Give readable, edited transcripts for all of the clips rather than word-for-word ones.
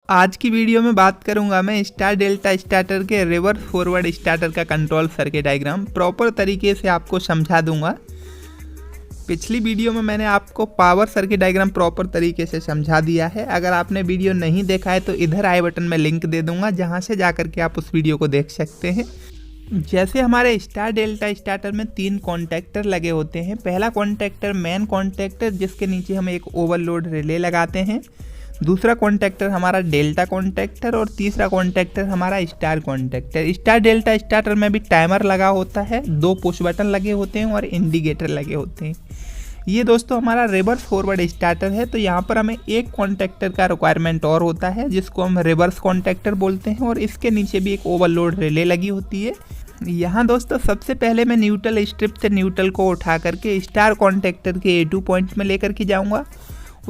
आज की वीडियो में बात करूंगा मैं स्टार डेल्टा स्टार्टर के रिवर्स फॉरवर्ड स्टार्टर का कंट्रोल सर्किट डायग्राम प्रॉपर तरीके से आपको समझा दूंगा। पिछली वीडियो में मैंने आपको पावर सर्किट डायग्राम प्रॉपर तरीके से समझा दिया है। अगर आपने वीडियो नहीं देखा है तो इधर आई बटन में लिंक दे दूंगा, जहां से जाकर के आप उस वीडियो को देख सकते हैं। जैसे हमारे स्टार डेल्टा स्टार्टर में 3 कॉन्टैक्टर लगे होते हैं। पहला कॉन्टैक्टर मेन कॉन्टैक्टर, जिसके नीचे हम एक ओवरलोड रिले लगाते हैं। दूसरा कॉन्टैक्टर हमारा डेल्टा कॉन्टैक्टर और तीसरा कॉन्टैक्टर हमारा star contactor. Star delta starter में भी टाइमर लगा होता है, 2 पुश बटन लगे होते हैं और इंडिकेटर लगे होते हैं। ये दोस्तों हमारा रिवर्स फॉरवर्ड स्टार्टर है। तो यहाँ पर हमें एक कॉन्टैक्टर का रिक्वायरमेंट और होता है, जिसको हम रिवर्स कॉन्टैक्टर बोलते हैं, और इसके नीचे भी एक ओवरलोड रिले लगी होती है। यहाँ दोस्तों सबसे पहले मैं न्यूट्रल स्ट्रिप से न्यूट्रल को उठा करके स्टार कॉन्टैक्टर के A2 पॉइंट में लेकर के जाऊँगा।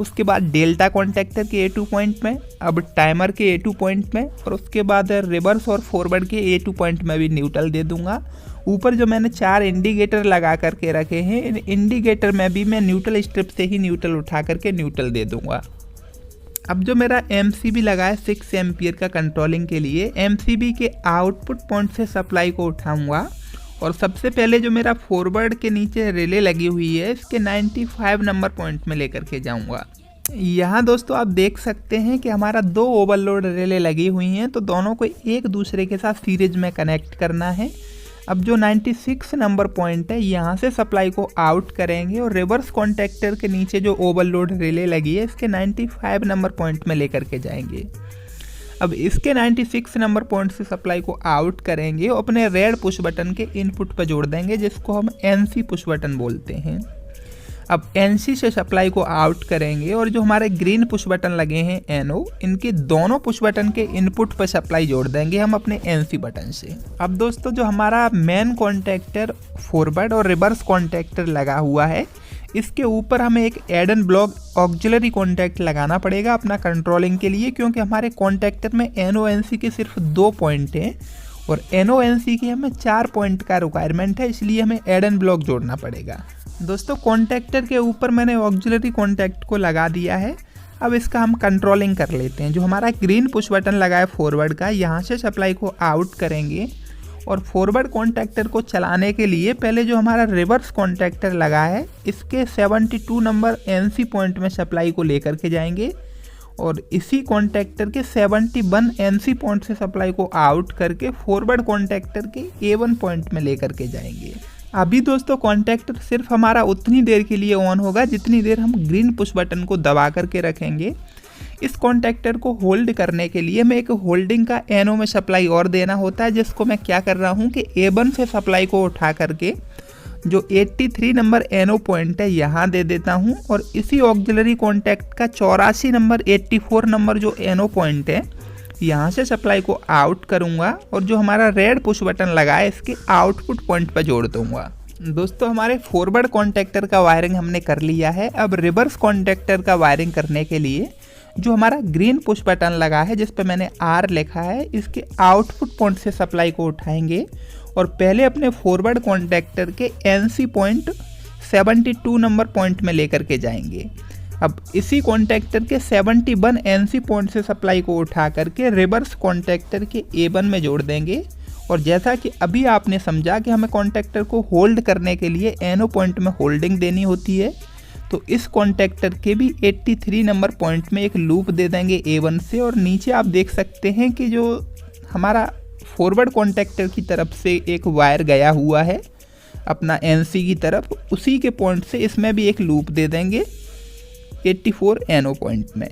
उसके बाद डेल्टा कॉन्टैक्टर के A2 पॉइंट में, अब टाइमर के A2 पॉइंट में, और उसके बाद रिवर्स और फॉरवर्ड के A2 पॉइंट में भी न्यूट्रल दे दूंगा। ऊपर जो मैंने 4 इंडिकेटर लगा करके रखे हैं, इन इंडिकेटर में भी मैं न्यूट्रल स्ट्रिप से ही न्यूट्रल उठा करके न्यूट्रल दे दूंगा। अब जो मेरा MCB लगा है 6 एम्पियर का कंट्रोलिंग के लिए, MCB के आउटपुट पॉइंट से सप्लाई को उठाऊंगा और सबसे पहले जो मेरा फॉरवर्ड के नीचे रिले लगी हुई है, इसके 95 नंबर पॉइंट में लेकर के जाऊंगा। यहाँ दोस्तों आप देख सकते हैं कि हमारा 2 ओवरलोड रिले लगी हुई हैं, तो दोनों को एक दूसरे के साथ सीरीज में कनेक्ट करना है। अब जो 96 नंबर पॉइंट है, यहाँ से सप्लाई को आउट करेंगे और रिवर्स कॉन्टैक्टर के नीचे जो ओवरलोड रिले लगी है, इसके 95 नंबर पॉइंट में लेकर के जाएंगे। अब इसके 96 नंबर पॉइंट से सप्लाई को आउट करेंगे और अपने रेड पुश बटन के इनपुट पर जोड़ देंगे, जिसको हम NC पुश बटन बोलते हैं। अब NC से सप्लाई को आउट करेंगे और जो हमारे ग्रीन पुश बटन लगे हैं NO, इनके दोनों पुश बटन के इनपुट पर सप्लाई जोड़ देंगे हम अपने NC बटन से। अब दोस्तों जो हमारा मेन कॉन्टैक्टर फॉरवर्ड और रिवर्स कॉन्टैक्टर लगा हुआ है, इसके ऊपर हमें एक add on block auxiliary contact लगाना पड़ेगा अपना कंट्रोलिंग के लिए, क्योंकि हमारे कॉन्टैक्टर में NO-NC के सिर्फ 2 पॉइंट हैं और NO-NC के हमें 4 पॉइंट का रिक्वायरमेंट है, इसलिए हमें एड एंड ब्लॉक जोड़ना पड़ेगा। दोस्तों कॉन्टैक्टर के ऊपर मैंने ऑक्सिलरी कॉन्टैक्ट को लगा दिया है। अब इसका हम कंट्रोलिंग कर लेते हैं। जो हमारा ग्रीन पुश बटन लगा है फॉरवर्ड का, यहाँ से सप्लाई को आउट करेंगे और फॉरवर्ड कॉन्टैक्टर को चलाने के लिए पहले जो हमारा रिवर्स कॉन्टैक्टर लगा है, इसके 72 नंबर NC पॉइंट में सप्लाई को लेकर के जाएंगे और इसी कॉन्टैक्टर के 71 NC पॉइंट से सप्लाई को आउट करके फॉरवर्ड कॉन्टैक्टर के A1 पॉइंट में लेकर के जाएंगे। अभी दोस्तों कॉन्टैक्टर सिर्फ हमारा उतनी देर के लिए ऑन होगा जितनी देर हम ग्रीन पुश बटन को दबा करके रखेंगे। इस कॉन्टैक्टर को होल्ड करने के लिए हमें एक होल्डिंग का NO में सप्लाई और देना होता है, जिसको मैं क्या कर रहा हूँ कि A1 से सप्लाई को उठा करके जो 83 नंबर NO पॉइंट है यहाँ दे देता हूँ और इसी ऑक्सिलरी कॉन्टैक्ट का 84 नंबर 84 नंबर जो NO पॉइंट है, यहाँ से सप्लाई को आउट करूँगा और जो हमारा रेड पुश बटन लगा है, इसके आउटपुट पॉइंट पर जोड़ दूँगा। दोस्तों हमारे फॉरवर्ड कॉन्टैक्टर का वायरिंग हमने कर लिया है। अब रिवर्स कॉन्टैक्टर का वायरिंग करने के लिए जो हमारा ग्रीन पुश बटन लगा है, जिस पे मैंने R लिखा है, इसके आउटपुट पॉइंट से सप्लाई को उठाएंगे और पहले अपने फॉरवर्ड कॉन्टैक्टर के NC पॉइंट 72 नंबर पॉइंट में लेकर के जाएंगे। अब इसी कॉन्टैक्टर के 71 NC पॉइंट से सप्लाई को उठा करके रिवर्स कॉन्टैक्टर के A1 में जोड़ देंगे और जैसा कि अभी आपने समझा कि हमें कॉन्टैक्टर को होल्ड करने के लिए NO पॉइंट में होल्डिंग देनी होती है, तो इस कॉन्टैक्टर के भी 83 नंबर पॉइंट में एक लूप दे देंगे A1 से। और नीचे आप देख सकते हैं कि जो हमारा फॉरवर्ड कॉन्टैक्टर की तरफ से एक वायर गया हुआ है अपना NC की तरफ, उसी के पॉइंट से इसमें भी एक लूप दे देंगे 84 NO पॉइंट में।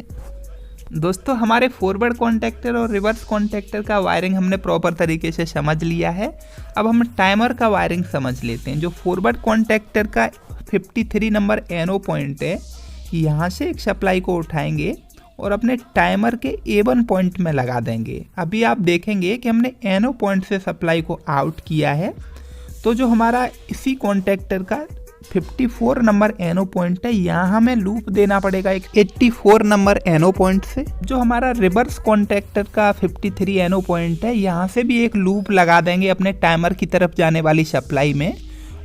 दोस्तों हमारे फॉरवर्ड कॉन्टैक्टर और रिवर्स कॉन्टैक्टर का वायरिंग हमने प्रॉपर तरीके से समझ लिया है। अब हम टाइमर का वायरिंग समझ लेते हैं। जो फॉरवर्ड कॉन्टैक्टर का 53 नंबर NO पॉइंट है, यहाँ से एक सप्लाई को उठाएंगे और अपने टाइमर के A1 पॉइंट में लगा देंगे। अभी आप देखेंगे कि हमने NO पॉइंट से सप्लाई को आउट किया है, तो जो हमारा इसी कॉन्टैक्टर का 54 नंबर NO पॉइंट है, यहाँ हमें लूप देना पड़ेगा एक 84 नंबर NO पॉइंट से। जो हमारा रिवर्स कॉन्टैक्टर का 53 NO पॉइंट है, यहाँ से भी एक लूप लगा देंगे अपने टाइमर की तरफ जाने वाली सप्लाई में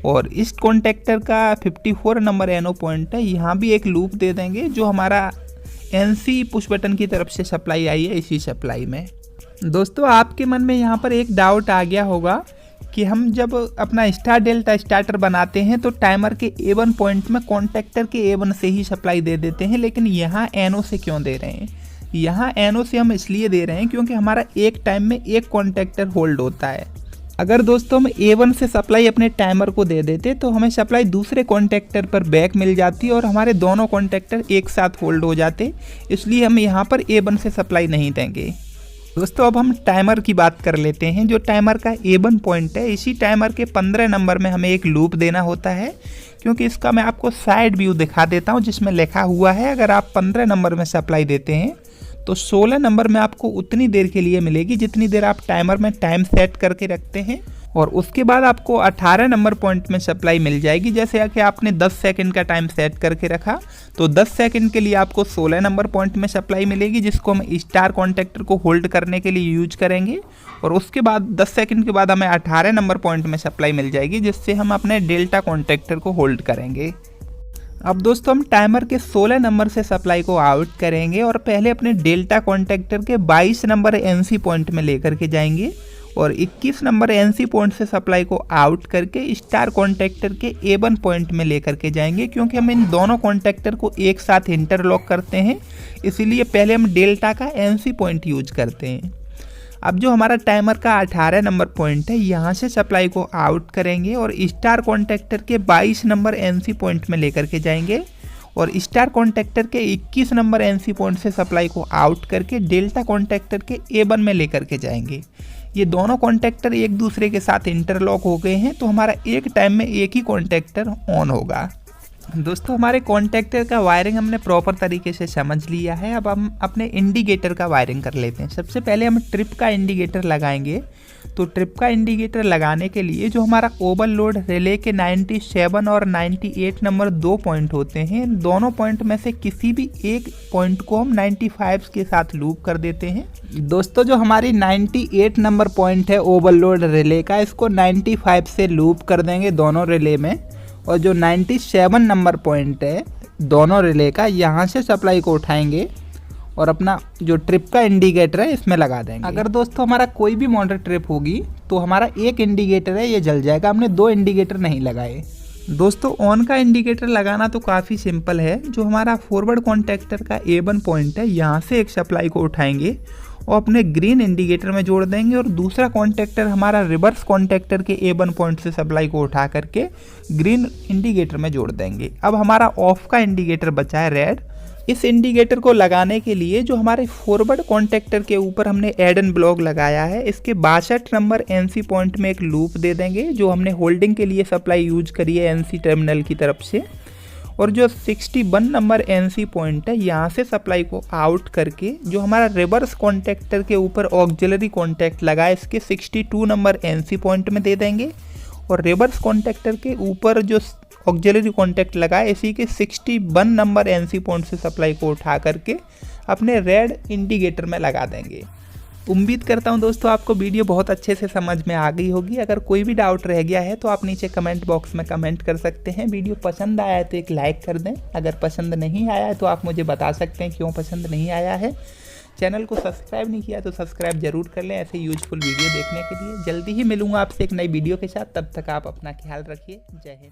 और इस कॉन्टैक्टर का 54 नंबर NO पॉइंट है, यहाँ भी एक लूप दे देंगे जो हमारा NC पुश बटन की तरफ से सप्लाई आई है इसी सप्लाई में। दोस्तों आपके मन में यहाँ पर एक डाउट आ गया होगा कि हम जब अपना स्टार डेल्टा स्टार्टर बनाते हैं तो टाइमर के A1 पॉइंट में कॉन्टैक्टर के A1 से ही सप्लाई दे देते हैं, लेकिन यहाँ NO से क्यों दे रहे हैं। यहाँ NO से हम इसलिए दे रहे हैं क्योंकि हमारा एक टाइम में एक कॉन्टैक्टर होल्ड होता है। अगर दोस्तों हम A1 से सप्लाई अपने टाइमर को दे देते तो हमें सप्लाई दूसरे कॉन्टैक्टर पर बैक मिल जाती और हमारे दोनों कॉन्टैक्टर एक साथ होल्ड हो जाते, इसलिए हम यहाँ पर A1 से सप्लाई नहीं देंगे। दोस्तों अब हम टाइमर की बात कर लेते हैं। जो टाइमर का A1 पॉइंट है, इसी टाइमर के 15 नंबर में हमें एक लूप देना होता है, क्योंकि इसका मैं आपको साइड व्यू दिखा देता हूं जिसमें लिखा हुआ है अगर आप 15 नंबर में सप्लाई देते हैं तो 16 नंबर में आपको उतनी देर के लिए मिलेगी जितनी देर आप टाइमर में टाइम सेट करके रखते हैं, और उसके बाद आपको 18 नंबर पॉइंट में सप्लाई मिल जाएगी। जैसे कि आपने 10 सेकंड का टाइम सेट करके रखा तो 10 सेकंड के लिए आपको 16 नंबर पॉइंट में सप्लाई मिलेगी, जिसको हम स्टार कॉन्टैक्टर को होल्ड करने के लिए यूज करेंगे, और उसके बाद 10 सेकंड के बाद हमें 18 नंबर पॉइंट में सप्लाई मिल जाएगी, जिससे हम अपने डेल्टा कॉन्टैक्टर को होल्ड करेंगे। अब दोस्तों हम टाइमर के 16 नंबर से सप्लाई को आउट करेंगे और पहले अपने डेल्टा कॉन्टैक्टर के 22 नंबर NC पॉइंट में लेकर के जाएंगे और 21 नंबर NC पॉइंट से सप्लाई को आउट करके स्टार कॉन्टैक्टर के A1 पॉइंट में लेकर के जाएंगे, क्योंकि हम इन दोनों कॉन्टैक्टर को एक साथ इंटरलॉक करते हैं, इसीलिए पहले हम डेल्टा का NC पॉइंट यूज करते हैं। अब जो हमारा टाइमर का 18 नंबर पॉइंट है, यहाँ से सप्लाई को आउट करेंगे और स्टार कॉन्टैक्टर के 22 नंबर NC पॉइंट में लेकर के जाएंगे और स्टार कॉन्टैक्टर के 21 नंबर NC पॉइंट से सप्लाई को आउट करके डेल्टा कॉन्टैक्टर के A1 में लेकर के जाएंगे। ये दोनों कॉन्टैक्टर एक दूसरे के साथ इंटरलॉक हो गए हैं, तो हमारा एक टाइम में एक ही कॉन्टैक्टर ऑन होगा। दोस्तों हमारे कॉन्टैक्टर का वायरिंग हमने प्रॉपर तरीके से समझ लिया है। अब हम अपने इंडिकेटर का वायरिंग कर लेते हैं। सबसे पहले हम ट्रिप का इंडिकेटर लगाएंगे। तो ट्रिप का इंडिकेटर लगाने के लिए जो हमारा ओवरलोड रिले के 97 और 98 नंबर 2 पॉइंट होते हैं, दोनों पॉइंट में से किसी भी एक पॉइंट को हम 95 के साथ लूप कर देते हैं। दोस्तों जो हमारी 98 नंबर पॉइंट है ओवरलोड रिले का, इसको 95 से लूप कर देंगे दोनों रिले में, और जो 97 नंबर पॉइंट है दोनों रिले का, यहाँ से सप्लाई को उठाएंगे और अपना जो ट्रिप का इंडिकेटर है इसमें लगा देंगे। अगर दोस्तों हमारा कोई भी मोटर ट्रिप होगी तो हमारा एक इंडिकेटर है ये जल जाएगा, हमने 2 इंडिकेटर नहीं लगाए। दोस्तों ऑन का इंडिकेटर लगाना तो काफ़ी सिंपल है। जो हमारा फॉरवर्ड कॉन्टैक्टर का A1 पॉइंट है, यहाँ से एक सप्लाई को उठाएंगे और अपने ग्रीन इंडिकेटर में जोड़ देंगे, और दूसरा कॉन्टैक्टर हमारा रिवर्स कॉन्टैक्टर के A1 पॉइंट से सप्लाई को उठा करके ग्रीन इंडिकेटर में जोड़ देंगे। अब हमारा ऑफ का इंडिकेटर बचा है रेड। इस इंडिकेटर को लगाने के लिए जो हमारे फॉरवर्ड कॉन्टैक्टर के ऊपर हमने एड एंड ब्लॉक लगाया है, इसके 62 नंबर NC पॉइंट में एक लूप दे देंगे, जो हमने होल्डिंग के लिए सप्लाई यूज करी है NC टर्मिनल की तरफ से। और जो 61 नंबर NC पॉइंट है, यहाँ से सप्लाई को आउट करके जो हमारा रिवर्स कॉन्टैक्टर के ऊपर ऑक्सिलरी कॉन्टैक्ट लगा है, इसके 62 नंबर NC पॉइंट में दे देंगे, और रिवर्स कॉन्टैक्टर के ऊपर जो ऑक्सिलरी कॉन्टैक्ट लगा है इसी के 61 नंबर NC पॉइंट से सप्लाई को उठा करके अपने रेड इंडिकेटर में लगा देंगे। उम्मीद करता हूं दोस्तों आपको वीडियो बहुत अच्छे से समझ में आ गई होगी। अगर कोई भी डाउट रह गया है तो आप नीचे कमेंट बॉक्स में कमेंट कर सकते हैं। वीडियो पसंद आया है तो एक लाइक कर दें। अगर पसंद नहीं आया है तो आप मुझे बता सकते हैं क्यों पसंद नहीं आया है। चैनल को सब्सक्राइब नहीं किया तो सब्सक्राइब जरूर कर लें ऐसे यूजफुल वीडियो देखने के लिए। जल्दी ही मिलूंगा आपसे एक नई वीडियो के साथ, तब तक आप अपना ख्याल रखिए। जय हिंद।